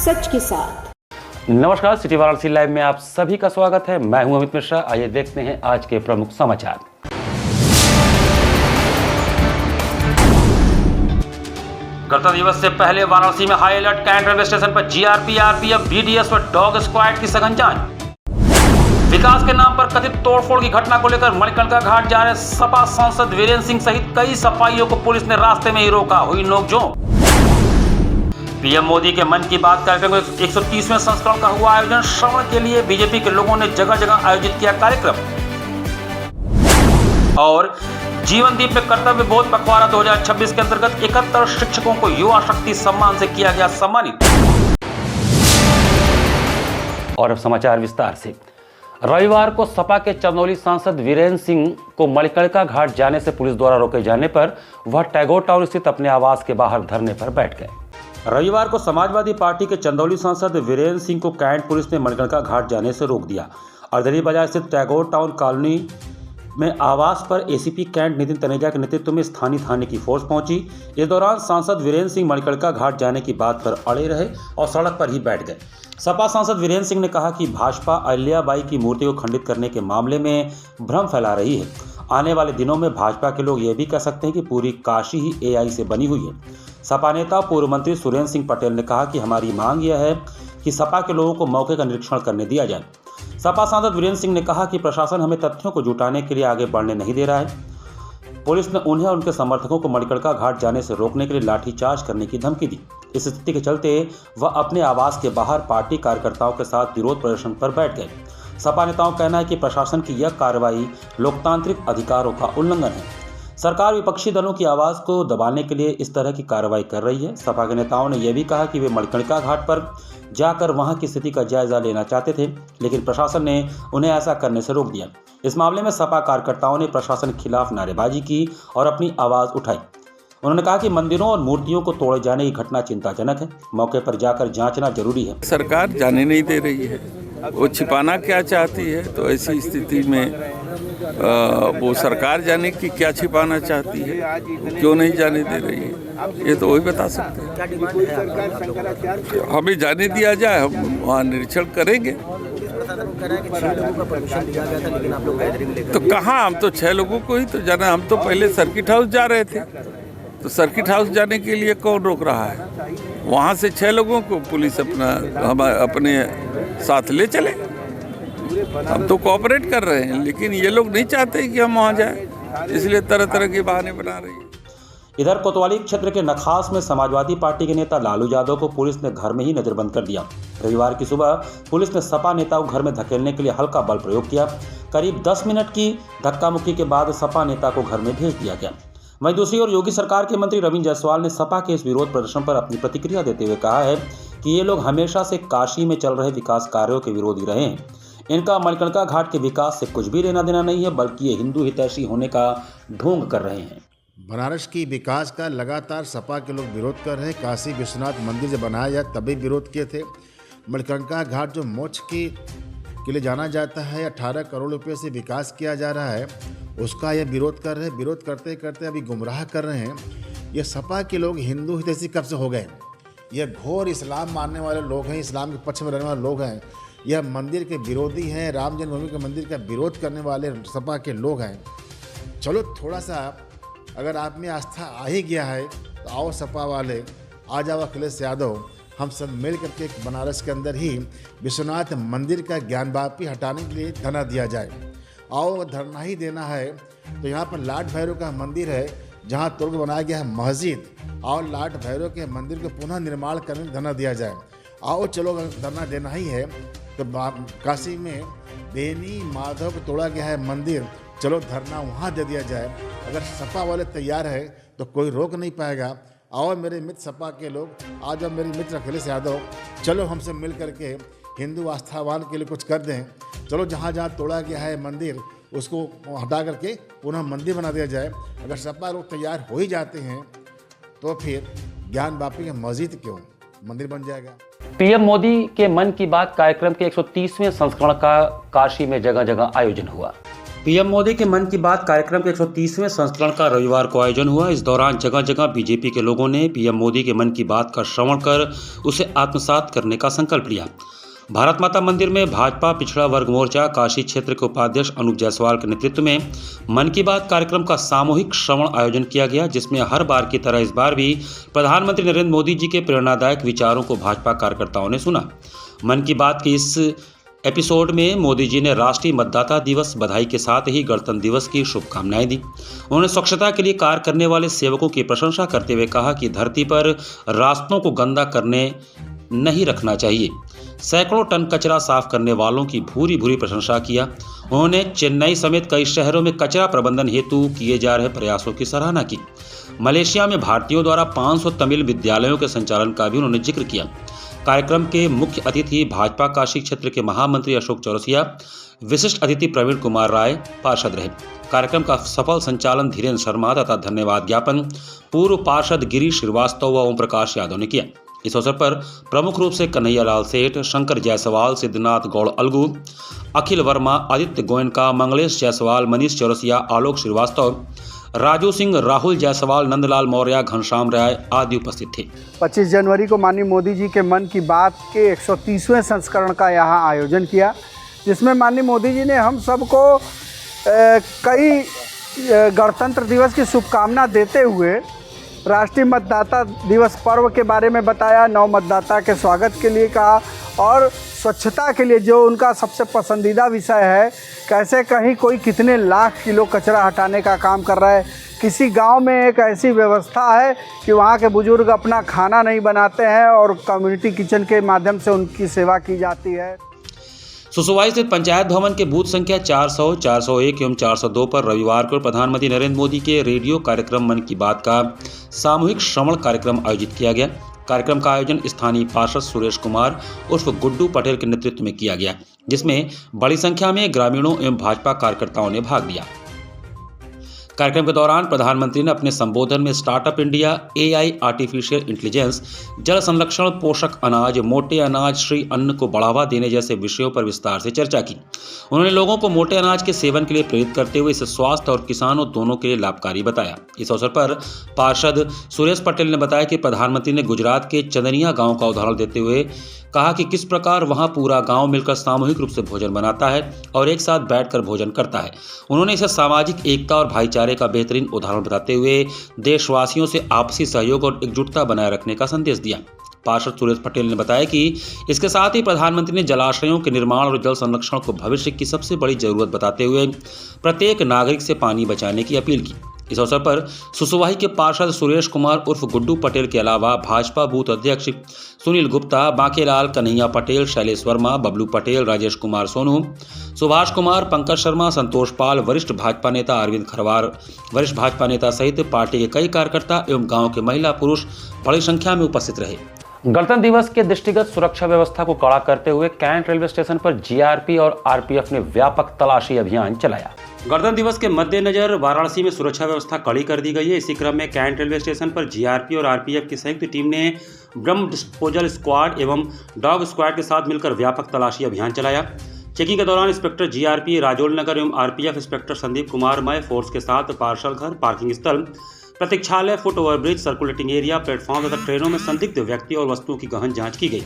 सच के साथ। नमस्कार, सिटी वाराणसी लाइव में आप सभी का स्वागत है। मैं हूं अमित मिश्रा। आइए देखते हैं आज के प्रमुख समाचार। गणतंत्र दिवस से पहले वाराणसी में high alert. Cantt railway station पर जीआरपी, आरपीएफ, बीडीएस व डॉग स्क्वाड की सघन जांच। विकास के नाम पर कथित तोड़फोड़ की घटना को लेकर मणिकर्णिका घाट जा रहे सपा सांसद वीरेंद्र सिंह सहित कई सपाइयों को पुलिस ने रास्ते में ही रोका। हुई नोकझोंक। पीएम मोदी के मन की बात कार्यक्रम के 130वें संस्करण का हुआ आयोजन। श्रवण के लिए बीजेपी के लोगों ने जगह जगह आयोजित किया कार्यक्रम। और जीवन दीप में कर्तव्य बोध पखवाड़ा 2026 के अंतर्गत 71 शिक्षकों को युवा शक्ति सम्मान से किया गया सम्मानित। और अब समाचार विस्तार से। रविवार को सपा के चंदौली सांसद वीरेंद्र सिंह को मणिकर्णिका घाट जाने से पुलिस द्वारा रोके जाने पर वह टैगोर टाउन स्थित अपने आवास के बाहर धरने पर बैठ गए। रविवार को समाजवादी पार्टी के चंदौली सांसद वीरेंद्र सिंह को कैंट पुलिस ने मणिकर्णिका घाट जाने से रोक दिया। अर्धली बाजार स्थित टैगोर टाउन कॉलोनी में आवास पर एसीपी कैंट नितिन तनेजा के नेतृत्व में स्थानीय थाने की फोर्स पहुंची। इस दौरान सांसद वीरेंद्र सिंह मणिकर्णिका घाट जाने की बात पर अड़े रहे और सड़क पर ही बैठ गए। सपा सांसद वीरेंद्र सिंह ने कहा कि भाजपा अहिल्याबाई की मूर्ति को खंडित करने के मामले में भ्रम फैला रही है। आने वाले दिनों में भाजपा के लोग यह भी कह सकते हैं कि पूरी काशी ही एआई से बनी हुई है। सपा नेता पूर्व मंत्री सुरेंद्र सिंह पटेल ने कहा कि हमारी मांग यह है कि सपा के लोगों को मौके का निरीक्षण करने दिया जाए। सपा सांसद वीरेंद्र सिंह ने कहा कि प्रशासन हमें तथ्यों को जुटाने के लिए आगे बढ़ने नहीं दे रहा है। पुलिस ने उन्हें और उनके समर्थकों को मणिकर्णिका घाट जाने से रोकने के लिए लाठीचार्ज करने की धमकी दी। इस स्थिति के चलते वह अपने आवास के बाहर पार्टी कार्यकर्ताओं के साथ विरोध प्रदर्शन पर बैठ गए। सपा नेताओं का कहना है कि प्रशासन की यह कार्रवाई लोकतांत्रिक अधिकारों का उल्लंघन है। सरकार विपक्षी दलों की आवाज को दबाने के लिए इस तरह की कार्रवाई कर रही है। सपा के नेताओं ने यह भी कहा कि वे मणिकर्णिका घाट पर जाकर वहां की स्थिति का जायजा लेना चाहते थे, लेकिन प्रशासन ने उन्हें ऐसा करने से रोक दिया। इस मामले में सपा कार्यकर्ताओं ने प्रशासन के खिलाफ नारेबाजी की और अपनी आवाज उठाई। उन्होंने कहा कि मंदिरों और मूर्तियों को तोड़े जाने की घटना चिंताजनक है। मौके पर जाकर जांचना जरूरी है। सरकार जाने नहीं दे रही है, वो छिपाना क्या चाहती है। तो ऐसी स्थिति में वो सरकार जाने की क्या छिपाना चाहती है, क्यों नहीं जाने दे रही है, ये तो वही बता सकते हैं। हमें जाने दिया जाए, हम वहाँ निरीक्षण करेंगे। तो कहाँ, हम तो 6 लोगों को ही तो जाना। हम तो पहले सर्किट हाउस जा रहे थे, तो सर्किट हाउस जाने के लिए कौन रोक रहा है? वहाँ से 6 लोगों को पुलिस अपने साथ ले चले। हम तो कोऑपरेट कर रहे हैं, लेकिन ये लोग नहीं चाहते कि हम वहाँ जाएं, इसलिए तरह तरह के बहाने बना रही है। इधर कोतवाली क्षेत्र के नखास में समाजवादी पार्टी के नेता लालू यादव को पुलिस ने घर में ही नजरबंद कर दिया। रविवार की सुबह पुलिस ने सपा नेता को घर में धकेलने के लिए हल्का बल प्रयोग किया। करीब 10 मिनट की धक्का मुक्की के बाद सपा नेता को घर में भेज दिया गया। वहीं दूसरी ओर योगी सरकार के मंत्री रविंद्र जायसवाल ने सपा के इस विरोध प्रदर्शन पर अपनी प्रतिक्रिया देते हुए कहा है कि ये लोग हमेशा से काशी में चल रहे विकास कार्यों के विरोधी रहे हैं। इनका मणिकर्णिका घाट के विकास से कुछ भी लेना देना नहीं है, बल्कि ये हिंदू हितैषी होने का ढोंग कर रहे हैं। बनारस की विकास का लगातार सपा के लोग विरोध कर रहे हैं। काशी विश्वनाथ मंदिर जब बनाया जाए तभी विरोध किए थे। मणिकर्णिका घाट जो मोक्ष के लिए जाना जाता है, 18 करोड़ रुपये से विकास किया जा रहा है, उसका ये विरोध कर रहे हैं। विरोध करते करते अभी गुमराह कर रहे हैं। ये सपा के लोग हिंदू हितैषी कब से हो गए? ये घोर इस्लाम मानने वाले लोग हैं, इस्लाम के पक्ष में रहने वाले लोग हैं। यह मंदिर के विरोधी हैं, राम जन्मभूमि के मंदिर का विरोध करने वाले सपा के लोग हैं। चलो थोड़ा सा अगर आप में आस्था आ ही गया है तो आओ सपा वाले, आ जाओ अखिलेश यादव, हम सब मिल करके बनारस के अंदर ही विश्वनाथ मंदिर का ज्ञानवापी हटाने के लिए धरना दिया जाए। आओ धरना ही देना है तो यहाँ पर लाट भैरव का मंदिर है, जहाँ तुर्क बनाया गया है मस्जिद, और लाट भैरव के मंदिर को पुनः निर्माण करने का धरना दिया जाए। आओ चलो धरना देना ही है तो काशी में बेनी माधव को तोड़ा गया है मंदिर, चलो धरना वहाँ दे दिया जाए। अगर सपा वाले तैयार है तो कोई रोक नहीं पाएगा। आओ मेरे मित्र सपा के लोग, आ जाओ मेरे मित्र अखिलेश यादव, चलो हमसे मिल करके हिंदू आस्थावान के लिए कुछ कर दें। चलो जहाँ जहाँ तोड़ा गया है मंदिर उसको हटा करके पुनः मंदिर बना दिया जाए। अगर सपा लोग तैयार हो ही जाते हैं तो फिर ज्ञानवापी की मस्जिद क्यों, मंदिर बन जाएगा। पीएम मोदी के मन की बात कार्यक्रम के 130वें संस्करण का काशी में जगह जगह आयोजन हुआ। पीएम मोदी के मन की बात कार्यक्रम के 130वें संस्करण का रविवार को आयोजन हुआ। इस दौरान जगह जगह बीजेपी के लोगों ने पीएम मोदी के मन की बात का श्रवण कर उसे आत्मसात करने का संकल्प लिया। भारत माता मंदिर में भाजपा पिछड़ा वर्ग मोर्चा काशी क्षेत्र के उपाध्यक्ष अनूप जायसवाल के नेतृत्व में मन की बात कार्यक्रम का सामूहिक श्रवण आयोजन किया गया, जिसमें हर बार की तरह इस बार भी प्रधानमंत्री नरेंद्र मोदी जी के प्रेरणादायक विचारों को भाजपा कार्यकर्ताओं ने सुना। मन की बात के इस एपिसोड में मोदी जी ने राष्ट्रीय मतदाता दिवस बधाई के साथ ही गणतंत्र दिवस की शुभकामनाएं दी। उन्होंने स्वच्छता के लिए कार्य करने वाले सेवकों की प्रशंसा करते हुए कहा कि धरती पर रास्तों को गंदा करने नहीं रखना चाहिए। सैकड़ों टन कचरा साफ करने वालों की भूरी भूरी प्रशंसा किया। उन्होंने चेन्नई समेत कई शहरों में कचरा प्रबंधन हेतु किए जा रहे प्रयासों की सराहना की। मलेशिया में भारतीयों द्वारा 500 तमिल विद्यालयों के संचालन का भी उन्होंने जिक्र किया। कार्यक्रम के मुख्य अतिथि भाजपा काशी क्षेत्र के महामंत्री अशोक चौरसिया, विशिष्ट अतिथि प्रवीण कुमार राय पार्षद रहे। कार्यक्रम का सफल संचालन धीरेन्द्र शर्मा तथा धन्यवाद ज्ञापन पूर्व पार्षद गिरीश श्रीवास्तव व ओम प्रकाश यादव ने किया। इस अवसर पर प्रमुख रूप से कन्हैया लाल सेठ, शंकर जायसवाल, सिद्धनाथ गौड़ अलगू, अखिल वर्मा, आदित्य गोयनका, मंगलेश जायसवाल, मनीष चौरसिया, आलोक श्रीवास्तव, राजू सिंह, राहुल जायसवाल, नंदलाल मौर्य, घनश्याम राय आदि उपस्थित थे। 25 जनवरी को माननीय मोदी जी के मन की बात के 130वें संस्करण का यहाँ आयोजन किया, जिसमें माननीय मोदी जी ने हम सबको कई गणतंत्र दिवस की शुभकामना देते हुए राष्ट्रीय मतदाता दिवस पर्व के बारे में बताया, नव मतदाता के स्वागत के लिए कहा और स्वच्छता के लिए जो उनका सबसे पसंदीदा विषय है, कैसे कहीं कोई कितने लाख किलो कचरा हटाने का काम कर रहा है। किसी गांव में एक ऐसी व्यवस्था है कि वहां के बुजुर्ग अपना खाना नहीं बनाते हैं और कम्युनिटी किचन के माध्यम से उनकी सेवा की जाती है। सुसुवाई स्थित पंचायत भवन के बूथ संख्या 400, 401 एवं 402 पर रविवार को प्रधानमंत्री नरेंद्र मोदी के रेडियो कार्यक्रम मन की बात का सामूहिक श्रवण कार्यक्रम आयोजित किया गया। कार्यक्रम का आयोजन स्थानीय पार्षद सुरेश कुमार उर्फ गुड्डू पटेल के नेतृत्व में किया गया, जिसमें बड़ी संख्या में ग्रामीणों एवं भाजपा कार्यकर्ताओं ने भाग लिया। कार्यक्रम के दौरान प्रधानमंत्री ने अपने संबोधन में startup India, AI, artificial intelligence, जल संरक्षण, पोषक अनाज, मोटे अनाज, श्री अन्न को बढ़ावा देने जैसे विषयों पर विस्तार से चर्चा की। उन्होंने लोगों को मोटे अनाज के सेवन के लिए प्रेरित करते हुए इसे स्वास्थ्य और किसानों दोनों के लिए लाभकारी बताया। इस अवसर पर पार्षद सुरेश पटेल ने बताया कि प्रधानमंत्री ने गुजरात के चंदनिया गाँव का उदाहरण देते हुए कहा कि किस प्रकार वहां पूरा गांव मिलकर सामूहिक रूप से भोजन बनाता है और एक साथ बैठकर भोजन करता है। उन्होंने इसे सामाजिक एकता और भाईचारे का बेहतरीन उदाहरण बताते हुए देशवासियों से आपसी सहयोग और एकजुटता बनाए रखने का संदेश दिया। पार्षद सुरेश पटेल ने बताया कि इसके साथ ही प्रधानमंत्री ने जलाशयों के निर्माण और जल संरक्षण को भविष्य की सबसे बड़ी जरूरत बताते हुए प्रत्येक नागरिक से पानी बचाने की अपील की। इस अवसर पर सुसुवाही के पार्षद सुरेश कुमार उर्फ गुड्डू पटेल के अलावा भाजपा बूथ अध्यक्ष सुनील गुप्ता, बांकेलाल, कन्हैया पटेल, शैलेश वर्मा, बबलू पटेल, राजेश कुमार सोनू, सुभाष कुमार, पंकज शर्मा, संतोष पाल, वरिष्ठ भाजपा नेता अरविंद खरवार, वरिष्ठ भाजपा नेता सहित पार्टी के कई कार्यकर्ता एवं गाँव के महिला पुरुष बड़ी संख्या में उपस्थित रहे। गणतंत्र दिवस के दृष्टिगत सुरक्षा व्यवस्था को कड़ा करते हुए कैंट रेलवे स्टेशन पर जीआरपी और आरपीएफ ने व्यापक तलाशी अभियान चलाया। गणतंत्र दिवस के मद्देनजर वाराणसी में सुरक्षा व्यवस्था कड़ी कर दी गई है। इसी क्रम में कैंट रेलवे स्टेशन पर जीआरपी और आरपीएफ की संयुक्त टीम ने ब्रह्म डिस्पोजल स्क्वाड एवं डॉग स्क्वाड के साथ मिलकर व्यापक तलाशी अभियान चलाया। चेकिंग के दौरान इंस्पेक्टर जीआरपी राजोल नगर एवं आरपीएफ इंस्पेक्टर संदीप कुमार मय फोर्स के साथ पार्सल घर, पार्किंग स्थल, प्रतीक्षालय, foot overbridge, circulating area, platform तथा ट्रेनों में संदिग्ध व्यक्ति और वस्तुओं की गहन जांच की गई।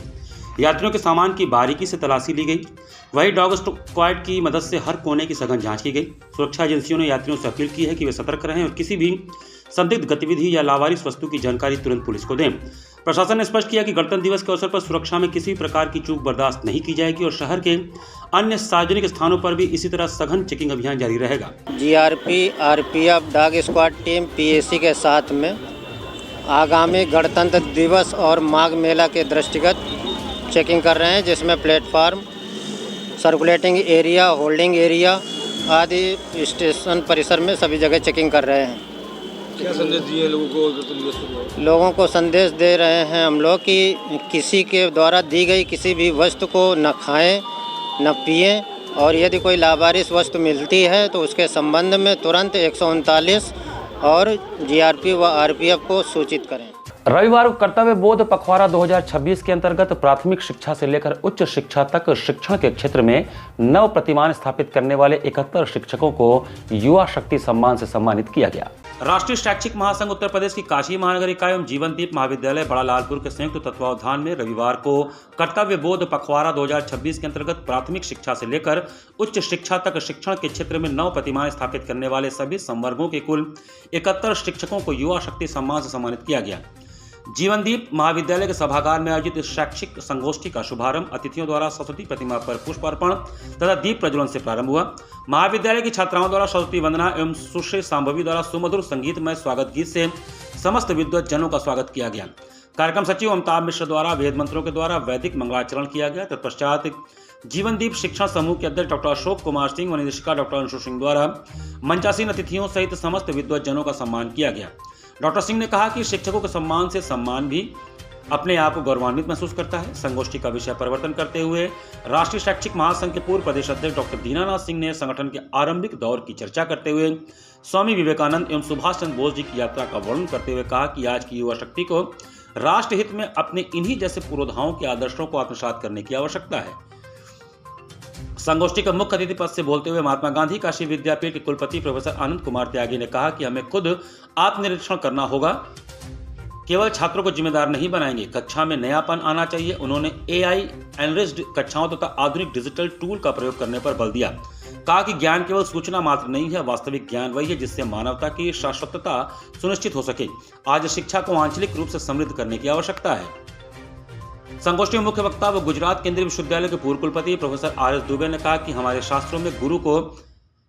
यात्रियों के सामान की बारीकी से तलाशी ली गई। वहीं डॉग स्क्वाड की मदद से हर कोने की सघन जांच की गई। सुरक्षा एजेंसियों ने यात्रियों से अपील की है कि वे सतर्क रहें और किसी भी संदिग्ध गतिविधि या लावारिस वस्तु की जानकारी तुरंत पुलिस को दें। प्रशासन ने स्पष्ट किया कि गणतंत्र दिवस के अवसर पर सुरक्षा में किसी भी प्रकार की चूक बर्दाश्त नहीं की जाएगी और शहर के अन्य सार्वजनिक स्थानों पर भी इसी तरह सघन चेकिंग अभियान जारी रहेगा। GRP, RPF, dog squad team PAC के साथ में आगामी गणतंत्र दिवस और माघ मेला के दृष्टिगत चेकिंग कर रहे हैं, जिसमें platform, circulating area, holding area आदि स्टेशन परिसर में सभी जगह चेकिंग कर रहे हैं। क्या संदेश दिए लोगों को? लोगों को संदेश दे रहे हैं हम लोग कि किसी के द्वारा दी गई किसी भी वस्तु को न खाएं, न पिएं और यदि कोई लावारिस वस्तु मिलती है तो उसके संबंध में तुरंत 139 और जीआरपी व आरपीएफ को सूचित करें। रविवार को कर्तव्य बोध पखवाड़ा 2026 के अंतर्गत प्राथमिक शिक्षा से लेकर उच्च शिक्षा तक शिक्षण के क्षेत्र में नव प्रतिमान स्थापित करने वाले 71 शिक्षकों को युवा शक्ति सम्मान से सम्मानित किया गया। राष्ट्रीय शैक्षिक महासंघ उत्तर प्रदेश की काशी महानगर इकाई एवं जीवनदीप महाविद्यालय बड़ा लालपुर के संयुक्त तत्वावधान में रविवार को कर्तव्य बोध पखवाड़ा 2026 के अंतर्गत प्राथमिक शिक्षा से लेकर उच्च शिक्षा तक शिक्षण के क्षेत्र में नव प्रतिमाएं स्थापित करने वाले सभी संवर्गों के कुल 71 शिक्षकों को युवा शक्ति सम्मान से सम्मानित किया गया। जीवनदीप महाविद्यालय के सभागार में आयोजित इस शैक्षिक संगोष्ठी का शुभारंभ अतिथियों द्वारा सरस्वती प्रतिमा पर पुष्पार्पण तथा दीप प्रज्वलन से प्रारंभ हुआ। महाविद्यालय की छात्राओं द्वारा सरस्वती वंदना एवं सुश्री सांभवी द्वारा सुमधुर संगीतमय स्वागत गीत से समस्त विद्वत जनों का स्वागत किया गया। कार्यक्रम सचिव अमिताभ मिश्र द्वारा वेद मंत्रों के द्वारा वैदिक मंगलाचरण किया गया। तत्पश्चात जीवनदीप शिक्षण समूह के अध्यक्ष डॉक्टर अशोक कुमार सिंह व निदेशिका डॉक्टर अंशु सिंह द्वारा मंचासीन अतिथियों सहित समस्त विद्वत जनों का सम्मान किया गया। डॉक्टर सिंह ने कहा कि शिक्षकों के सम्मान से सम्मान भी अपने आप को गौरवान्वित महसूस करता है। संगोष्ठी का विषय परिवर्तन करते हुए राष्ट्रीय शैक्षिक महासंघ के पूर्व प्रदेश अध्यक्ष डॉक्टर दीनानाथ सिंह ने संगठन के आरंभिक दौर की चर्चा करते हुए स्वामी विवेकानंद एवं सुभाष चंद्र बोस जी की यात्रा का वर्णन करते हुए कहा कि आज की युवा शक्ति को राष्ट्र हित में अपने इन्हीं जैसे पुरोधाओं के आदर्शों को आत्मसात करने की आवश्यकता है। संगोष्ठी का मुख्य अतिथि पद से बोलते हुए महात्मा गांधी काशी विद्यापीठ के कुलपति प्रोफेसर आनंद कुमार त्यागी ने कहा कि हमें खुद आत्मनिरीक्षण करना होगा, केवल छात्रों को जिम्मेदार नहीं बनाएंगे, कक्षा में नयापन आना चाहिए। उन्होंने AI एनरिच्ड कक्षाओं तथा आधुनिक डिजिटल टूल का प्रयोग करने पर बल दिया। कहा कि ज्ञान केवल सूचना मात्र नहीं है, वास्तविक ज्ञान वही है जिससे मानवता की शाश्वतता सुनिश्चित हो सके। आज शिक्षा को आंचलिक रूप से समृद्ध करने की आवश्यकता है। संगोष्ठी में मुख्य वक्ता व गुजरात केंद्रीय विश्वविद्यालय के पूर्व कुलपति प्रोफेसर RS दुबे ने कहा कि हमारे शास्त्रों में गुरु को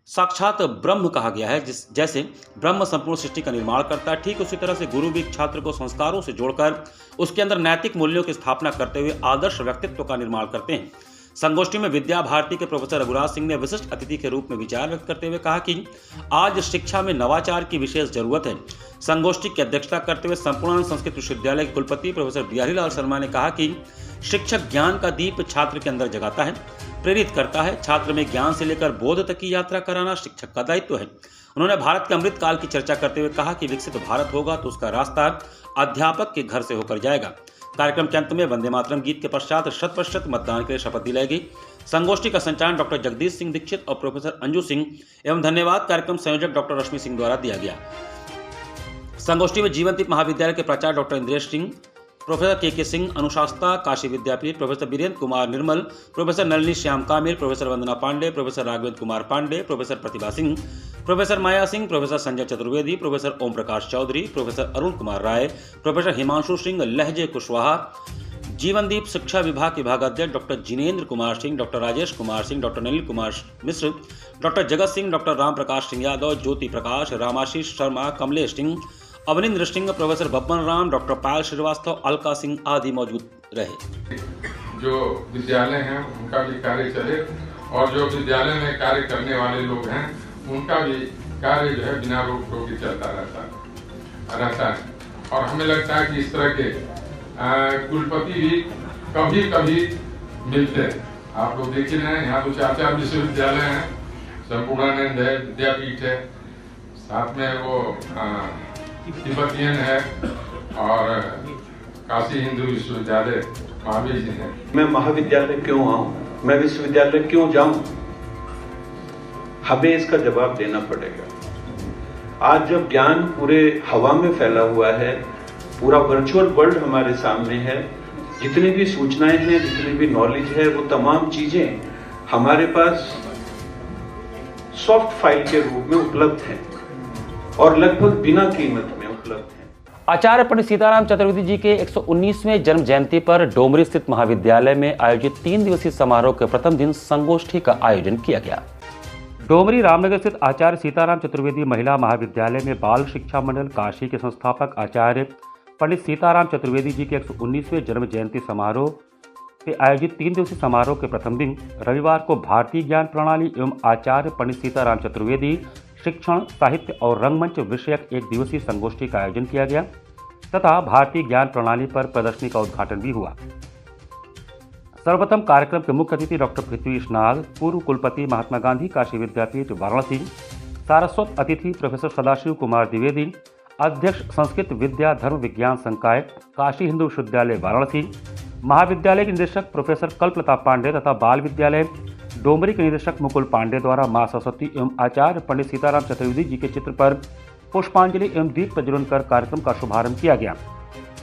साक्षात ब्रह्म कहा गया है। जैसे ब्रह्म संपूर्ण सृष्टि का निर्माण करता है, ठीक उसी तरह से गुरु भी छात्र को संस्कारों से जोड़कर उसके अंदर नैतिक मूल्यों की स्थापना करते हुए आदर्श व्यक्तित्व का निर्माण करते हैं। संगोष्ठी में विद्या भारती के प्रोफेसर रघुराज सिंह ने विशिष्ट अतिथि के रूप में विचार व्यक्त करते हुए कहा कि आज शिक्षा में नवाचार की विशेष जरूरत है। संगोष्ठी की अध्यक्षता करते हुए संपूर्णानंद संस्कृत विश्वविद्यालय के कुलपति प्रोफेसर बिहारी लाल शर्मा ने कहा कि शिक्षक ज्ञान का दीप छात्र के अंदर जगाता है, प्रेरित करता है। छात्र में ज्ञान से लेकर बोध तक की यात्रा कराना शिक्षक का दायित्व है। उन्होंने भारत के अमृत काल की चर्चा करते हुए कहा कि विकसित भारत होगा तो उसका रास्ता अध्यापक के घर से होकर जाएगा। कार्यक्रम के अंत में वंदे मातरम गीत के पश्चात 100% मतदान के लिए शपथ दिलाई गई। संगोष्ठी का संचालन डॉक्टर जगदीश सिंह दीक्षित और प्रोफेसर अंजू सिंह एवं धन्यवाद कार्यक्रम संयोजक डॉक्टर रश्मि सिंह द्वारा दिया गया। संगोष्ठी में जीवनदीप महाविद्यालय के प्राचार्य डॉक्टर इंद्रेश सिंह, प्रोफेसर के सिंह, अनुशास्ता Kashi Vidyapith, professor Virendra Kumar Nirmal, professor Nalini Shyam Kamil, professor Vandana Pandey, professor Raghavendra Kumar Pandey, professor Pratibha Singh, professor Maya Singh, professor Sanjay Chaturvedi, professor Om Prakash Chaudhary, professor Arun Kumar Rai, professor Himanshu Singh, लहजे कुशवाहा, जीवनदीप शिक्षा विभाग के विभागाध्यक्ष doctor Jinendra Kumar Singh, doctor Rajesh Kumar Singh, doctor Nalin Kumar Mishra, doctor Jagat Singh, doctor Ram Prakash Singh Yadav, Jyoti Prakash, Ramashish Sharma, Kamlesh Singh, Avanindra Singh, professor Babban Ram, doctor पायल श्रीवास्तव, अलका सिंह आदि मौजूद रहे। जो विद्यालय हैं उनका भी कार्य चले और जो विद्यालय में कार्य करने वाले लोग हैं उनका भी कार्य जो है बिना रोक टोक के चलता रहता है। और हमें लगता है कि इस तरह के कुलपति भी कभी कभी मिलते हैं। आप लोग देख ही रहे हैं, यहाँ तो 4 विश्वविद्यालय हैं, संपूर्णानंद है, विद्यापीठ है, साथ में वो तिब्बतियन है और काशी हिंदू विश्वविद्यालय महावीर जी है। मैं महाविद्यालय क्यों आऊं, मैं विश्वविद्यालय क्यों जाऊं, हमें इसका जवाब देना पड़ेगा। आज जब ज्ञान पूरे हवा में फैला हुआ है, पूरा वर्चुअल वर्ल्ड हमारे सामने है, जितनी भी सूचनाएं हैं, जितनी भी नॉलेज है, वो तमाम चीजें हमारे पास सॉफ्ट फाइल के रूप में उपलब्ध हैं और लगभग बिना कीमत में उपलब्ध हैं। आचार्य पंडित सीताराम चतुर्वेदी जी के 119वें जन्म जयंती पर डोमरी स्थित महाविद्यालय में आयोजित 3 दिवसीय समारोह के प्रथम दिन संगोष्ठी का आयोजन किया गया। डोमरी रामनगर स्थित आचार्य सीताराम चतुर्वेदी महिला महाविद्यालय में बाल शिक्षा मंडल काशी के संस्थापक आचार्य पंडित सीताराम चतुर्वेदी जी के 119वें जन्म जयंती समारोह के आयोजित 3 दिवसीय समारोह के प्रथम दिन रविवार को भारतीय ज्ञान प्रणाली एवं आचार्य पंडित सीताराम चतुर्वेदी शिक्षण, साहित्य और रंगमंच विषयक 1 दिवसीय संगोष्ठी का आयोजन किया गया तथा भारतीय ज्ञान प्रणाली पर प्रदर्शनी का उद्घाटन भी हुआ। सर्वप्रथम कार्यक्रम के मुख्य अतिथि डॉक्टर पृथ्वीश नाग, पूर्व कुलपति महात्मा गांधी काशी विद्यापीठ वाराणसी, सारस्वत अतिथि प्रोफेसर सदाशिव कुमार द्विवेदी, अध्यक्ष संस्कृत विद्या धर्म विज्ञान संकाय काशी हिंदू विश्वविद्यालय वाराणसी, महाविद्यालय के निदेशक प्रोफेसर कल्पलता पांडे तथा बाल विद्यालय डोमरी के निदेशक मुकुल पांडे द्वारा मां सरस्वती एवं आचार्य पंडित सीताराम चतुर्वेदी जी के चित्र पर पुष्पांजलि एवं दीप प्रज्वलन कर कार्यक्रम का शुभारंभ किया गया।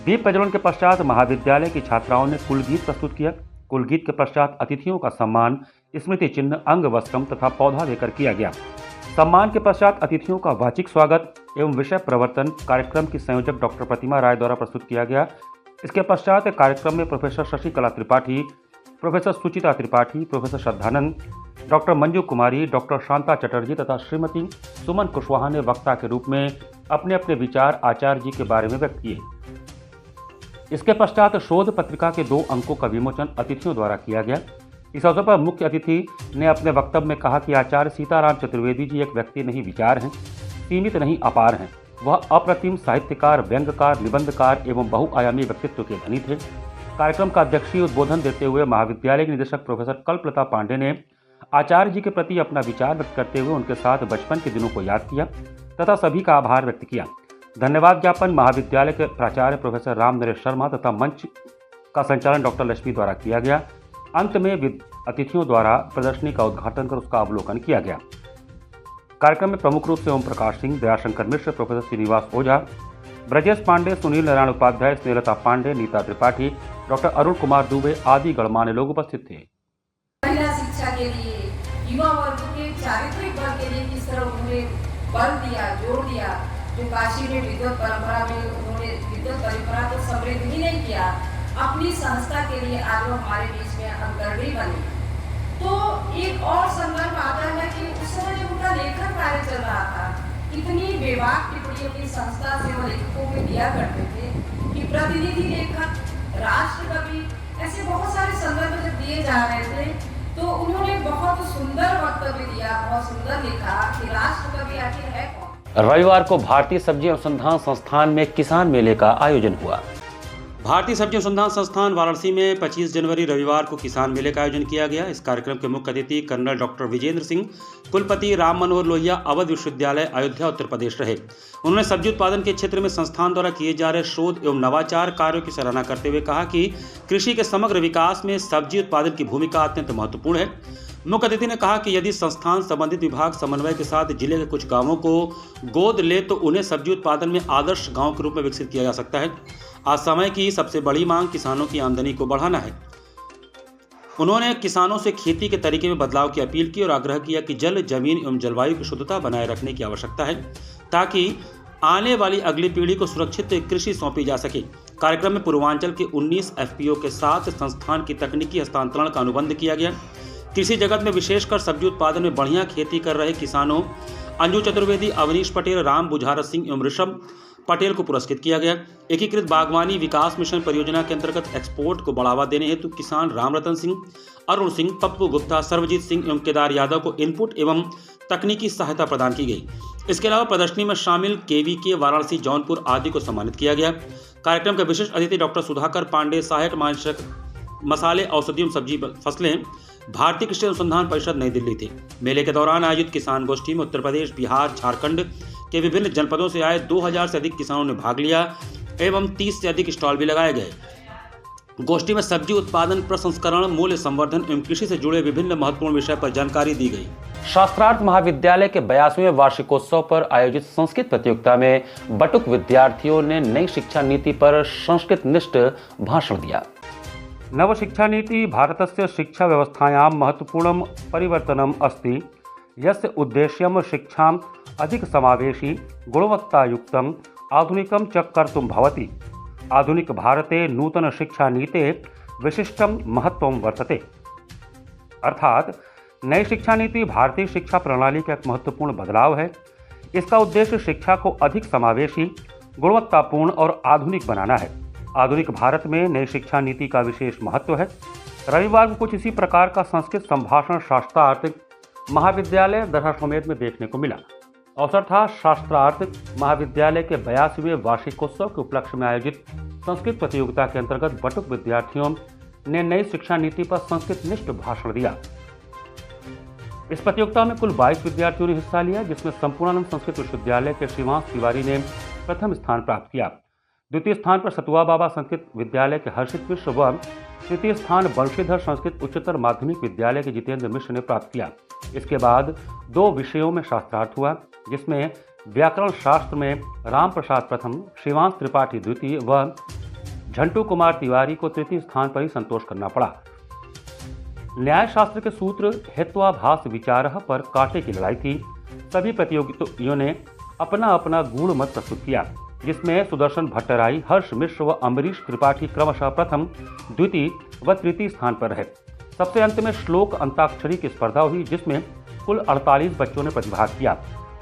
दीप प्रज्वलन के पश्चात महाविद्यालय की छात्राओं ने कुल गीत प्रस्तुत किया। कुल गीत के पश्चात अतिथियों का सम्मान स्मृति चिन्ह, अंग वस्त्रम तथा पौधा देकर किया गया। सम्मान के पश्चात अतिथियों का वाचिक स्वागत एवं विषय प्रवर्तन कार्यक्रम की संयोजक डॉक्टर प्रतिमा राय द्वारा प्रस्तुत किया गया। इसके पश्चात कार्यक्रम में प्रोफेसर शशिकला त्रिपाठी, प्रोफेसर सुचिता त्रिपाठी, प्रोफेसर श्रद्धानंद, डॉक्टर मंजू कुमारी, डॉक्टर शांता चटर्जी तथा श्रीमती सुमन कुशवाहा ने वक्ता के रूप में अपने अपने विचार आचार्य जी के बारे में व्यक्त किए। इसके पश्चात शोध पत्रिका के 2 अंकों का विमोचन अतिथियों द्वारा किया गया। इस अवसर पर मुख्य अतिथि ने अपने वक्तव्य में कहा कि आचार्य सीताराम चतुर्वेदी जी एक व्यक्ति नहीं, विचार हैं, सीमित नहीं अपार हैं। वह अप्रतिम साहित्यकार, व्यंग्यकार, निबंधकार एवं बहुआयामी व्यक्तित्व के धनी थे। कार्यक्रम का अध्यक्षीय उद्बोधन देते हुए महाविद्यालय के निदेशक प्रोफेसर कल्पलता पांडे ने आचार्य जी के प्रति अपना विचार व्यक्त करते हुए उनके साथ बचपन के दिनों को याद किया तथा सभी का आभार व्यक्त किया। धन्यवाद ज्ञापन महाविद्यालय के प्राचार्य प्रोफेसर राम नरेश शर्मा तथा मंच का संचालन डॉक्टर लक्ष्मी द्वारा किया गया। अंत में अतिथियों द्वारा प्रदर्शनी का उद्घाटन कर उसका अवलोकन किया गया। कार्यक्रम में प्रमुख रूप से ओम प्रकाश सिंह, दयाशंकर मिश्र, प्रोफेसर श्रीनिवास ओझा, ब्रजेश पांडे, सुनील नारायण उपाध्याय, स्नेहलता पांडे, नीता त्रिपाठी, डॉक्टर अरुण कुमार दुबे आदि गणमान्य लोग उपस्थित थे। महिला शिक्षा के लिए, युवा वर्ग के चारित्रिक बल के लिए किस तरह उन्होंने बल दिया, जोर दिया। जो काशी में विद्वत परंपरा में उन्होंने विद्वत परंपरा को समृद्ध ही नहीं किया, अपनी संस्था के लिए आज वो हमारे बीच में अग्रणी बने। तो एक और संदर्भ आता है कि उस समय जब उनका लेखन कार्य चल रहा था, इतनी बेबाक टिप्पणियों की संस्था से वो लेखकों को दिया करते थे कि प्रतिनिधि लेखक, राष्ट्र कवि, ऐसे बहुत सारे संदर्भ जब दिए जा रहे थे तो उन्होंने बहुत सुंदर वक्तव्य दिया, बहुत सुंदर लिखा कि राष्ट्र कवि आखिर है कौन। रविवार को भारतीय सब्जी अनुसंधान संस्थान में किसान मेले का आयोजन हुआ। भारतीय सब्जी अनुसंधान संस्थान वाराणसी में 25 जनवरी रविवार को किसान मेले का आयोजन किया गया। इस कार्यक्रम के मुख्य अतिथि कर्नल डॉक्टर विजेंद्र सिंह, कुलपति राम मनोहर लोहिया, अवध विश्वविद्यालय अयोध्या उत्तर प्रदेश रहे। उन्होंने सब्जी उत्पादन के क्षेत्र में संस्थान द्वारा किए जा रहे शोध एवं नवाचार कार्यों की सराहना करते हुए कहा कि कृषि के समग्र विकास में सब्जी उत्पादन की भूमिका अत्यंत महत्वपूर्ण है। मुख्य अतिथि ने कहा कि यदि संस्थान संबंधित विभाग समन्वय के साथ जिले के कुछ गांवों को गोद ले तो उन्हें सब्जी उत्पादन में आदर्श गांव के रूप में विकसित किया जा सकता है। आज समय की सबसे बड़ी मांग किसानों की आमदनी को बढ़ाना है। उन्होंने किसानों से खेती के तरीके में बदलाव की अपील की और आग्रह किया कि जल, जमीन एवं जलवायु की शुद्धता बनाए रखने की आवश्यकता है ताकि आने वाली अगली पीढ़ी को सुरक्षित कृषि सौंपी जा सके। कार्यक्रम में पूर्वांचल के 19 FPO के साथ संस्थान की तकनीकी हस्तांतरण का अनुबंध किया गया। कृषि जगत में विशेषकर सब्जी उत्पादन में बढ़िया खेती कर रहे किसानों अंजू चतुर्वेदी, अवनीश पटेल, राम बुझारत सिंह एवं ऋषभ पटेल को पुरस्कृत किया गया। एकीकृत बागवानी विकास मिशन परियोजना के अंतर्गत एक्सपोर्ट को बढ़ावा देने हेतु किसान राम रतन सिंह, अरुण सिंह, पप्पू गुप्ता, सर्वजीत सिंह एवं केदार यादव को इनपुट एवं तकनीकी सहायता प्रदान की गई। इसके अलावा प्रदर्शनी में शामिल KVK, वाराणसी, जौनपुर आदि को सम्मानित किया गया। कार्यक्रम के विशिष्ट अतिथि डॉक्टर सुधाकर पांडे, सहायक महानिदेशक मसाले, औषधि एवं सब्जी फसलें, भारतीय कृषि अनुसंधान परिषद, नई दिल्ली थे। मेले के दौरान आयोजित किसान गोष्ठी में उत्तर प्रदेश, बिहार, झारखंड के विभिन्न जनपदों से आए 2000 से अधिक किसानों ने भाग लिया एवं 30 से अधिक स्टॉल भी लगाए गए। गोष्ठी में सब्जी उत्पादन, प्रसंस्करण, मूल्य संवर्धन एवं कृषि से जुड़े विभिन्न महत्वपूर्ण विषय पर जानकारी दी गई। शास्त्रार्थ महाविद्यालय के 82वें वार्षिकोत्सव पर आयोजित संस्कृत प्रतियोगिता में बटुक विद्यार्थियों ने नई शिक्षा नीति पर संस्कृत निष्ठ भाषण दिया। नव शिक्षा नीति भारतस्य शिक्षा व्यवस्थायां महत्वपूर्णं परिवर्तनम् अस्ति, यस्य उद्देश्यं शिक्षाम् अधिक समावेशी, गुणवत्तायुक्तम्, आधुनिकं च कर्तुं भवति। आधुनिक भारते नूतन शिक्षा नीते विशिष्टं महत्वं वर्तते। अर्थात नई शिक्षा नीति भारतीय शिक्षा प्रणाली का एक महत्वपूर्ण बदलाव है। इसका उद्देश्य शिक्षा को अधिक समावेशी, गुणवत्तापूर्ण और आधुनिक बनाना है। आधुनिक भारत में नई शिक्षा नीति का विशेष महत्व है। रविवार को कुछ इसी प्रकार का संस्कृत संभाषण शास्त्रार्थ महाविद्यालय दशाश्वमेध में देखने को मिला। अवसर था शास्त्रार्थ महाविद्यालय के 82वें वार्षिकोत्सव के उपलक्ष्य में आयोजित संस्कृत प्रतियोगिता के अंतर्गत बटुक विद्यार्थियों ने नई शिक्षा नीति पर संस्कृत निष्ठ भाषण दिया। इस प्रतियोगिता में कुल 22 विद्यार्थियों ने हिस्सा लिया, जिसमें संपूर्णानंद संस्कृत विश्वविद्यालय के श्रीवास तिवारी ने प्रथम स्थान प्राप्त किया। द्वितीय स्थान पर सतुआ बाबा संस्कृत विद्यालय के हर्षित मिश्र व तृतीय स्थान बंशीधर संस्कृत उच्चतर माध्यमिक विद्यालय के जितेंद्र मिश्र ने प्राप्त किया। इसके बाद 2 विषयों में शास्त्रार्थ हुआ, जिसमें व्याकरण शास्त्र में राम प्रसाद प्रथम, शिवांश त्रिपाठी द्वितीय व झंटू कुमार तिवारी को तृतीय स्थान पर ही संतोष करना पड़ा। न्याय शास्त्र के सूत्र हेत्वाभास विचारः पर कांटे की लड़ाई थी। सभी प्रतियोगियों ने अपना अपना गूढ़ मत प्रस्तुत किया, जिसमें सुदर्शन भट्टराई, हर्ष मिश्र व अम्बरीश त्रिपाठी क्रमशः प्रथम, द्वितीय व तृतीय स्थान पर रहे। सबसे अंत में श्लोक अंताक्षरी की स्पर्धा हुई, जिसमें कुल 48 बच्चों ने प्रतिभाग किया।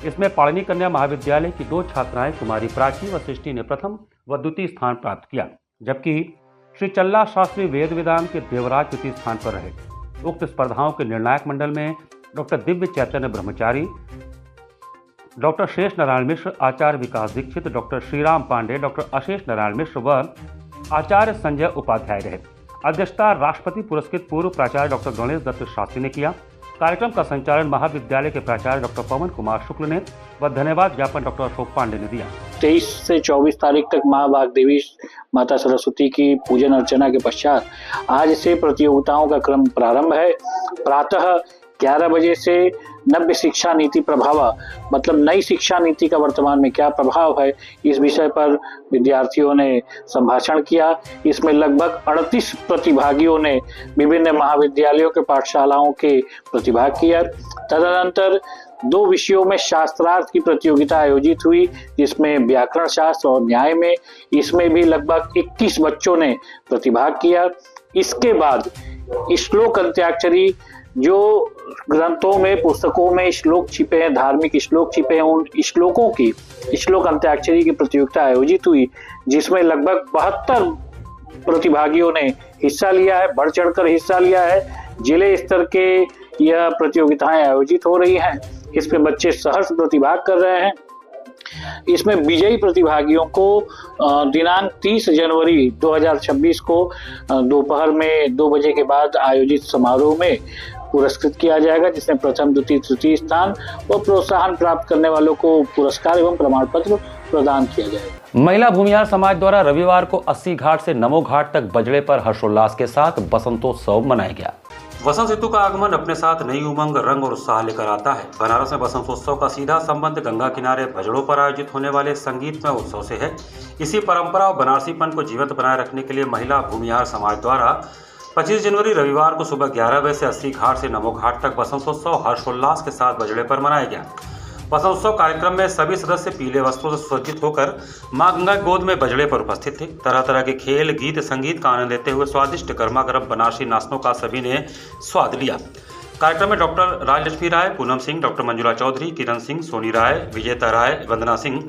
इसमें पाणिनी कन्या महाविद्यालय की 2 छात्राएं कुमारी प्राची व सृष्टि ने प्रथम व द्वितीय स्थान प्राप्त किया, जबकि श्री चल्ला शास्त्री वेद वेदांत के देवराज तृतीय स्थान पर रहे। उक्त स्पर्धाओं के निर्णायक मंडल में डॉक्टर दिव्य चैतन्य ब्रह्मचारी, डॉक्टर शेष नारायण मिश्र, आचार्य विकास दीक्षित, डॉक्टर श्रीराम पांडे, डॉक्टर अशेष नारायण मिश्र व आचार्य संजय उपाध्याय रहे। अध्यक्षता राष्ट्रपति पुरस्कृत पूर्व प्राचार्य डॉक्टर गणेश दत्त शास्त्री ने किया। कार्यक्रम का संचालन महाविद्यालय के प्राचार्य डॉक्टर पवन कुमार शुक्ल ने व धन्यवाद ज्ञापन डॉक्टर अशोक पांडे ने दिया। 23 से 24 तारीख तक महाभाग देवी माता सरस्वती की पूजन अर्चना के पश्चात आज से प्रतियोगिताओं का क्रम प्रारंभ है। प्रातः 11 बजे से नव्य शिक्षा नीति प्रभाव, मतलब नई शिक्षा नीति का वर्तमान में क्या प्रभाव है, इस विषय पर विद्यार्थियों ने संभाषण किया। इसमें लगभग 38 प्रतिभागियों ने विभिन्न महाविद्यालयों के पाठशालाओं के प्रतिभाग किया। तदनंतर 2 विषयों में शास्त्रार्थ की प्रतियोगिता आयोजित हुई, जिसमें व्याकरण शास्त्र और न्याय में, इसमें भी लगभग 21 बच्चों ने प्रतिभाग किया। इसके बाद श्लोक अंत्याक्षरी, जो ग्रंथों में, पुस्तकों में श्लोक छिपे हैं, धार्मिक श्लोक छिपे हैं, उन श्लोकों की श्लोक अंत्याक्षरी की प्रतियोगिता आयोजित हुई, जिसमें लगभग 72 प्रतिभागियों ने हिस्सा लिया है, बढ़ चढ़कर हिस्सा लिया है। जिले स्तर के यह प्रतियोगिताएं आयोजित हो रही हैं। इसमें बच्चे सहर्ष प्रतिभाग कर रहे हैं। इसमें विजयी प्रतिभागियों को दिनांक 30 जनवरी 2026 को दोपहर में 2 बजे के बाद आयोजित समारोह में पुरस्कृत किया जाएगा, जिसमें प्रथम, द्वितीय, तृतीय स्थान व प्रोत्साहन प्राप्त करने वालों को पुरस्कार एवं प्रमाण पत्र प्रदान किया जाएगा। महिला भूमिहार समाज द्वारा रविवार को 80 घाट से नमो घाट तक बजड़े पर हर्षोल्लास के साथ बसंतोत्सव मनाया गया। वसंत ऋतु का आगमन अपने साथ नई उमंग, रंग और उत्साह लेकर आता है। बनारस में बसंतोत्सव का सीधा संबंध गंगा किनारे बजड़ों पर आयोजित होने वाले संगीतमय उत्सव से है। इसी परंपरा और बनारसीपन को जीवंत बनाए रखने के लिए महिला भूमिहार समाज द्वारा 25 जनवरी रविवार को सुबह 11 बजे से 80 घाट से नमो घाट तक बसंतोत्सव हर्षोल्लास के साथ बजड़े पर मनाया गया। बसंतोत्सव कार्यक्रम में सभी सदस्य पीले वस्त्रों से सुसज्जित होकर मां गंगा की गोद में बजड़े पर उपस्थित थे। तरह तरह के खेल, गीत, संगीत का आनंद लेते हुए स्वादिष्ट गर्मा गर्म बनारसी नाश्तों का सभी ने स्वाद लिया। कार्यक्रम में डॉक्टर राजलक्ष्मी राय, पूनम सिंह, डॉक्टर मंजुला चौधरी, किरण सिंह, सोनी राय, विजेता राय, वंदना सिंह,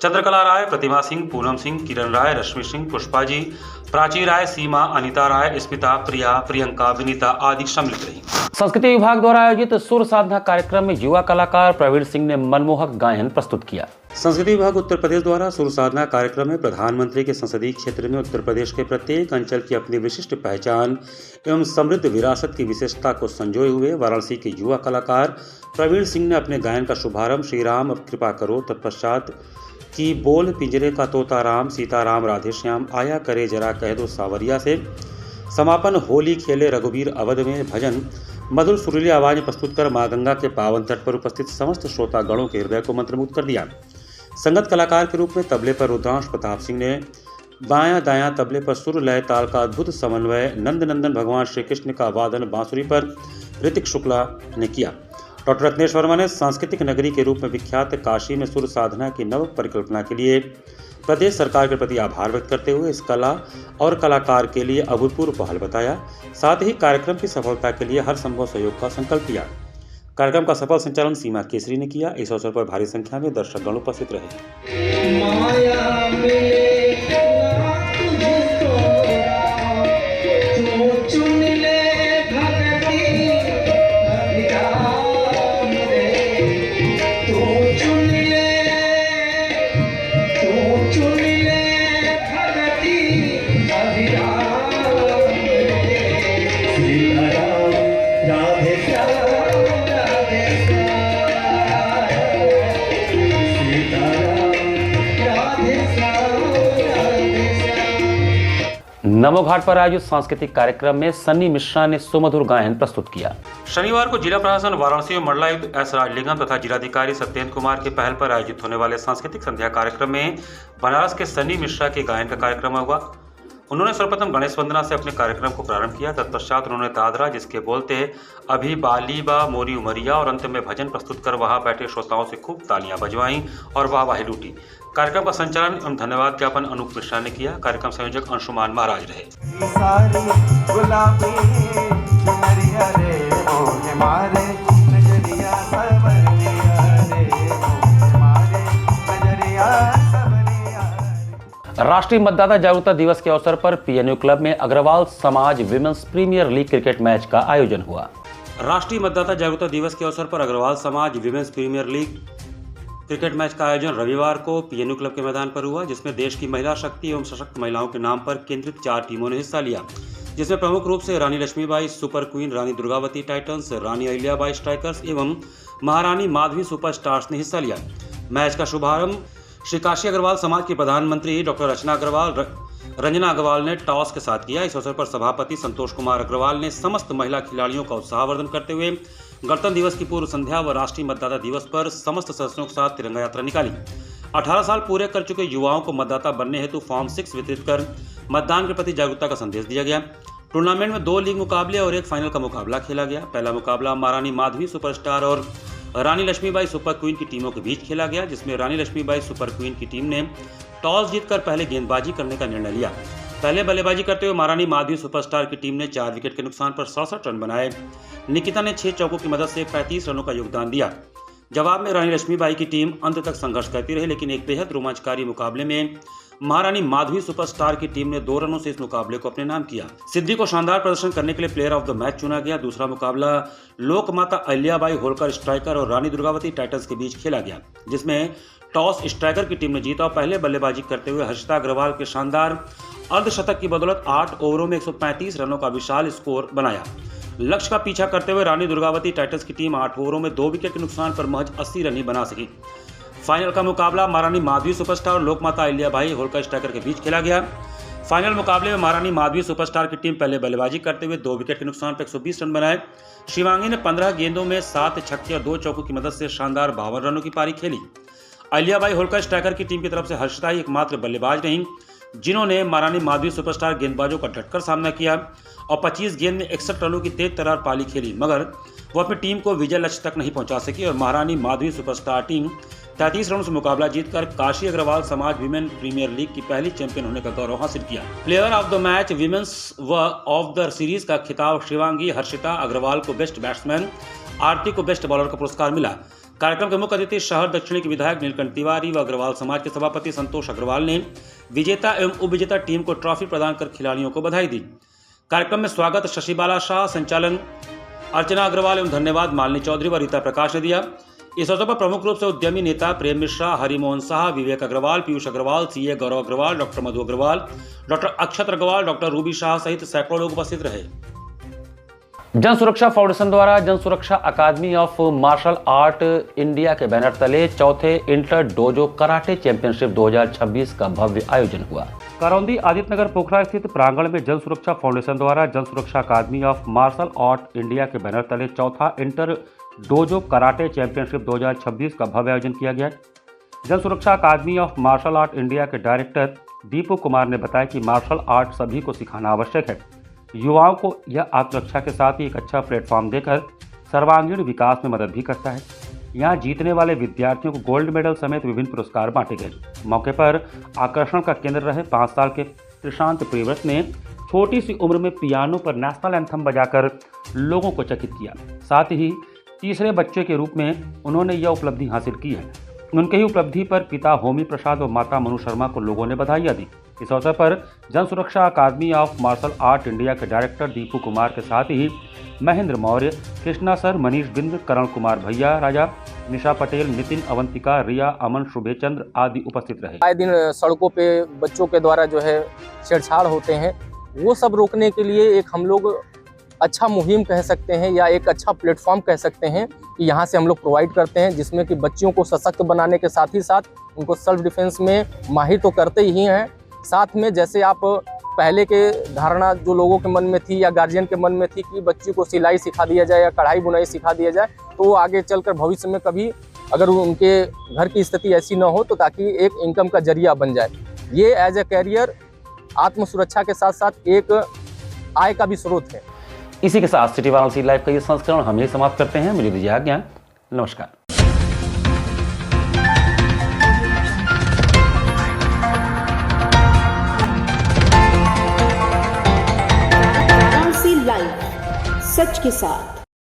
चंद्रकला राय, प्रतिमा सिंह, पूनम सिंह, किरण राय, रश्मि सिंह, पुष्पा जी, प्राची राय, सीमा, अनिता राय, स्मिता, प्रिया, प्रियंका, विनीता आदि सम्मिलित रही। संस्कृति विभाग द्वारा आयोजित सुर साधना कार्यक्रम में युवा कलाकार प्रवीण सिंह ने मनमोहक गायन प्रस्तुत किया। संस्कृति विभाग उत्तर प्रदेश द्वारा सुर साधना कार्यक्रम में प्रधानमंत्री के संसदीय क्षेत्र में उत्तर प्रदेश के प्रत्येक अंचल की अपनी विशिष्ट पहचान एवं समृद्ध विरासत की विशेषता को संजोए हुए वाराणसी के युवा कलाकार प्रवीण सिंह ने अपने गायन का शुभारंभ श्री राम अब कृपा करो, तत्पश्चात की बोल पिंजरे का तोता राम, सीताराम राधे श्याम, आया करे जरा कह दो सावरिया से, समापन होली खेले रघुवीर अवध में भजन मधुर सुरीली आवाज में प्रस्तुत कर मां गंगा के पावन तट पर उपस्थित समस्त श्रोतागणों के हृदय को मंत्रमुग्ध कर दिया। संगत कलाकार के रूप में तबले पर रुद्रांश प्रताप सिंह ने, बायां दायां तबले पर सुर लय ताल का अद्भुत समन्वय नंद नंदन भगवान श्री कृष्ण का वादन बांसुरी पर ऋतिक शुक्ला ने किया। डॉक्टर रत्नेश वर्मा ने सांस्कृतिक नगरी के रूप में विख्यात काशी में सुर साधना की नव परिकल्पना के लिए प्रदेश सरकार के प्रति आभार व्यक्त करते हुए इस कला और कलाकार के लिए अभूतपूर्व पहल बताया। साथ ही कार्यक्रम की सफलता के लिए हर संभव सहयोग का संकल्प किया। कार्यक्रम का सफल संचालन सीमा केसरी ने किया। इस अवसर पर भारी संख्या में दर्शकगण उपस्थित रहे। नमो घाट पर आयोजित सांस्कृतिक कार्यक्रम में सन्नी मिश्रा ने सुमधुर गायन प्रस्तुत किया। शनिवार को जिला प्रशासन वाराणसी में मंडलायुक्त एस राजलिंगम तथा जिलाधिकारी सत्येंद्र कुमार की पहल पर आयोजित होने वाले सांस्कृतिक संध्या कार्यक्रम में बनारस के सन्नी मिश्रा के गायन का कार्यक्रम हुआ। उन्होंने सर्वप्रथम गणेश वंदना से अपने कार्यक्रम को प्रारंभ किया। तत्पश्चात उन्होंने दादरा, जिसके बोलते अभी बाली बा मोरी उमरिया, और अंत में भजन प्रस्तुत कर वहां बैठे श्रोताओं से खूब तालियां बजवाईं और वाहवाही लूटी। कार्यक्रम का संचालन एवं धन्यवाद ज्ञापन अनूप मिश्रा ने किया। कार्यक्रम संयोजक अंशुमान महाराज रहे। राष्ट्रीय मतदाता जागरूकता दिवस के अवसर पर पीएनयू क्लब में Agarwal Samaj women's premier league cricket match का आयोजन हुआ। राष्ट्रीय मतदाता जागरूकता दिवस के अवसर पर Agarwal Samaj women's premier league cricket match का आयोजन रविवार को पीएनयू क्लब के मैदान पर हुआ, जिसमें देश की महिला शक्ति एवं सशक्त महिलाओं के नाम पर केंद्रित 4 टीमों ने हिस्सा लिया, जिसमें प्रमुख रूप से रानी Lakshmibai super queen, Rani Durgavati Titans, रानी अहिल्याबाई स्ट्राइकर्स एवं महारानी माधवी सुपरस्टार्स ने हिस्सा लिया। मैच का शुभारंभ श्री काशी अग्रवाल समाज की प्रधानमंत्री डॉक्टर रंजना अग्रवाल ने टॉस के साथ किया। इस अवसर पर सभापति संतोष कुमार अग्रवाल ने समस्त महिला खिलाड़ियों का उत्साहवर्धन करते हुए गणतंत्र दिवस की पूर्व संध्या व राष्ट्रीय मतदाता दिवस पर समस्त सदस्यों के साथ तिरंगा यात्रा निकाली। 18 साल पूरे कर चुके युवाओं को मतदाता बनने हेतु फॉर्म 6 वितरित कर मतदान के प्रति जागरूकता का संदेश दिया गया। टूर्नामेंट में 2 लीग मुकाबले और 1 फाइनल का मुकाबला खेला गया। पहला मुकाबला महारानी माधवी सुपरस्टार और रानी लक्ष्मीबाई सुपर क्वीन की टीमों के बीच खेला गया, जिसमें रानी लक्ष्मीबाई सुपर क्वीन की टीम ने टॉस जीतकर पहले गेंदबाजी करने का निर्णय लिया। पहले बल्लेबाजी करते हुए महारानी माधवी सुपरस्टार की टीम ने 4 विकेट के नुकसान पर 67 रन बनाए। निकिता ने 6 चौकों की मदद से 35 रनों का योगदान दिया। जवाब में रानी लक्ष्मीबाई की टीम अंत तक संघर्ष करती रही, लेकिन एक बेहद रोमांचकारी मुकाबले में महारानी माधवी सुपरस्टार की टीम ने 2 रनों से इस मुकाबले को अपने नाम किया। सिद्धि को शानदार प्रदर्शन करने के लिए प्लेयर ऑफ द मैच चुना गया। दूसरा मुकाबला लोकमाता अहिल्याबाई होलकर स्ट्राइकर और रानी दुर्गावती टाइटंस के बीच खेला गया, जिसमें टॉस स्ट्राइकर की टीम ने जीता और पहले बल्लेबाजी करते हुए हर्षिता अग्रवाल के शानदार अर्धशतक की बदौलत 8 ओवरों में 135 रनों का विशाल स्कोर बनाया। लक्ष्य का पीछा करते हुए रानी दुर्गावती टाइटंस की टीम 8 ओवरों में 2 विकेट के नुकसान पर महज 80 रन ही बना सकी। फाइनल का मुकाबला महारानी माधवी सुपरस्टार और लोकमाता अहिल्याबाई होलकर स्ट्राइकर के बीच खेला गया। फाइनल मुकाबले में महारानी माधवी सुपरस्टार की टीम पहले बल्लेबाजी करते हुए 2 विकेट के नुकसान पर 120 रन बनाए। शिवांगी ने 15 गेंदों में 7 छक्के और 2 चौकों की मदद से शानदार 52 रनों की पारी खेली। अहिल्याबाई होलकर स्ट्राइकर की टीम की तरफ से हर्षिता ही एकमात्र बल्लेबाज रहीं, जिन्होंने महारानी माधवी सुपरस्टार गेंदबाजों का डटकर सामना किया और 25 गेंद में 61 रनों की तेज तर्रार पारी खेली, मगर वो अपनी टीम को विजय लक्ष्य तक नहीं पहुंचा सकी और महारानी माधवी सुपरस्टार टीम 33 रनों से मुकाबला जीतकर काशी अग्रवाल समाज विमेन प्रीमियर लीग की पहली चैंपियन होने का गौरव हासिल किया। Player of the match women's व ऑफ द सीरीज का खिताब शिवांगी हर्षिता अग्रवाल को बेस्ट बैट्समैन, आरती को बेस्ट बॉलर का पुरस्कार मिला। कार्यक्रम के मुख्य अतिथि शहर दक्षिणी के विधायक नीलकंठ तिवारी व अग्रवाल समाज के सभापति संतोष अग्रवाल ने विजेता एवं उपविजेता टीम को ट्रॉफी प्रदान कर खिलाड़ियों को बधाई दी। कार्यक्रम में स्वागत शशिबाला शाह, संचालन अर्चना अग्रवाल एवं धन्यवाद मालिनी चौधरी व रीता प्रकाश ने दिया। इस अवसर पर प्रमुख रूप से उद्यमी नेता प्रेम मिश्रा, हरिमोहन शाह, विवेक अग्रवाल, पीयूष अग्रवाल, सीए गौरव अग्रवाल, डॉक्टर मधु अग्रवाल, डॉक्टर अक्षत अग्रवाल, डॉक्टर रूबी शाह सहित सैकड़ों लोग उपस्थित रहे। जन सुरक्षा फाउंडेशन द्वारा जन सुरक्षा अकादमी ऑफ मार्शल आर्ट इंडिया के बैनर तले चौथे इंटर डोजो कराटे चैंपियनशिप 2026 का भव्य आयोजन हुआ। करौंदी आदित्यनगर पोखरा स्थित प्रांगण में जन सुरक्षा फाउंडेशन द्वारा जन सुरक्षा अकादमी ऑफ मार्शल आर्ट इंडिया के बैनर तले चौथा इंटर डोजो कराटे चैंपियनशिप 2026 का भव्य आयोजन किया गया। जन सुरक्षा अकादमी ऑफ मार्शल आर्ट इंडिया के डायरेक्टर दीपू कुमार ने बताया कि मार्शल आर्ट सभी को सिखाना आवश्यक है। युवाओं को यह आत्मरक्षा के साथ ही एक अच्छा प्लेटफॉर्म देकर सर्वांगीण विकास में मदद भी करता है। यहाँ जीतने वाले विद्यार्थियों को गोल्ड मेडल समेत विभिन्न पुरस्कार बांटे गए। मौके पर आकर्षण का केंद्र रहे 5 साल के प्रशांत प्रियव्रत ने छोटी सी उम्र में पियानो पर नेशनल एंथम बजाकर लोगों को चकित किया। साथ ही तीसरे बच्चे के रूप में उन्होंने यह उपलब्धि हासिल की है। उनके ही उपलब्धि पर पिता होमी प्रसाद और माता मनु शर्मा को लोगों ने बधाइयाँ दी। इस अवसर पर जन सुरक्षा अकादमी ऑफ मार्शल आर्ट इंडिया के डायरेक्टर दीपू कुमार के साथ ही महेंद्र मौर्य, कृष्णा सर, मनीष बिंद, करण कुमार भैया राजा, निशा पटेल, नितिन अवंतिका, रिया, अमन, शुभेचंद्र आदि उपस्थित रहे। आए दिन सड़कों पे बच्चों के द्वारा जो है छेड़छाड़ होते हैं, वो सब रोकने के लिए एक हम लोग अच्छा मुहिम कह सकते हैं या एक अच्छा प्लेटफॉर्म कह सकते हैं कि यहाँ से हम लोग प्रोवाइड करते हैं, जिसमें कि बच्चियों को सशक्त बनाने के साथ ही साथ उनको सेल्फ डिफेंस में माहिर तो करते ही हैं, साथ में जैसे आप पहले के धारणा जो लोगों के मन में थी या गार्जियन के मन में थी कि बच्ची को सिलाई सिखा दिया जाए या कढ़ाई बुनाई सिखा दिया जाए, तो वो आगे चलकर भविष्य में कभी अगर उनके घर की स्थिति ऐसी ना हो तो ताकि एक इनकम का जरिया बन जाए। ये एज ए कैरियर आत्म सुरक्षा के साथ साथ एक आय का भी स्रोत है। इसी के साथ सिटी वाराणसी लाइव का ये संस्करण हम यही समाप्त करते हैं। मुझे दीजिए आज्ञा, नमस्कार। लाइव, सच के साथ।